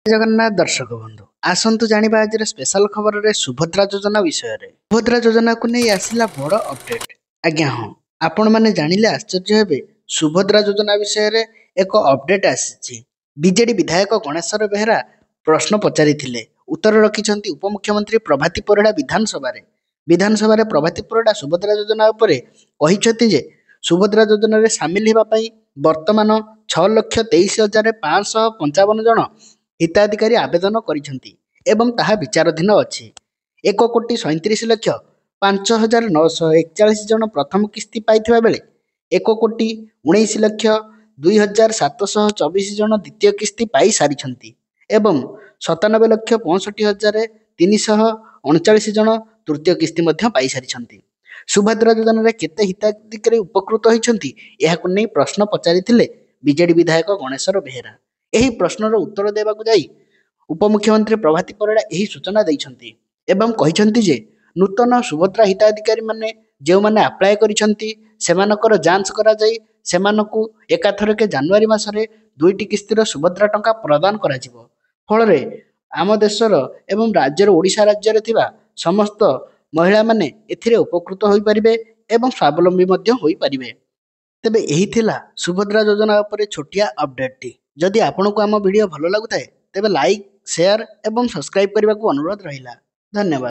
जगन्नाथ दर्शक बंधु आसतु जानिबा आज स्पेशल खबर रे सुभद्रा योजना विषय रे। सुभद्रा योजना को नहीं आसिला बड़ अपडेट। आज्ञा हाँ आपण माने जानिले आश्चर्य हेबे। सुभद्रा योजना विषय रे एक अपडेट आसी। बीजेडी विधायक गणेश्वर बेहेरा प्रश्न पचारिथिले, उत्तर रखिछंती उपमुख्यमंत्री प्रभाती परिड़ा विधानसभा रे प्रभाती परिड़ा सुभद्रा योजना उपरे कहिछंती जे सुभद्रा योजना रे शामिल हेबा पई वर्तमान 6,23,555 जन हिताधिकारी आवेदन करिसेंती एवं ताहा विचाराधीन अछि। 1,37,05,941 जन प्रथम किस्ती पाइथिबा बेले 1,19,02,724 जन द्वितीय किस्ती पाई सारिछंती एवं 97,65,339 जन तृतीय किस्ती मध्य पाई सारिछंती। सुभद्रा योजना रे केते हिताधिकारी उपकृत होइछंती एहाकु नै प्रश्न पचारिथिले बीजेडी विधायक गणेश्वर बेहेरा। एही प्रश्नर उत्तर देबाकु जाई उपमुख्यमंत्री प्रभाती परिड़ा यही सूचना देइछंती एवं कहिछंती जे नूतन सुभद्रा हिताधिकारी माने जे माने अप्लाई करिछंती सेमानकर जांच करा जाई सेमानकु एकाथरके जनवरी मासरे 2टी किस्तीर सुभद्रा टंका प्रदान करा जिवो। फଳରେ आम देशर एवं राज्यर ओडिशा राज्ୟରେ थिबा समस्त महिला माने एथिरे उपकृत होई परिबे एवं स्वावलंबी मध्य होई परिबे। तेबे यही थिला सुभद्रा योजना उपरे छोटिया अपडेट टी। जदि आपनको आम वीडियो भलो लागुताए तेबे लाइक शेयर एवं सब्सक्राइब करने को अनुरोध रहिला। धन्यवाद।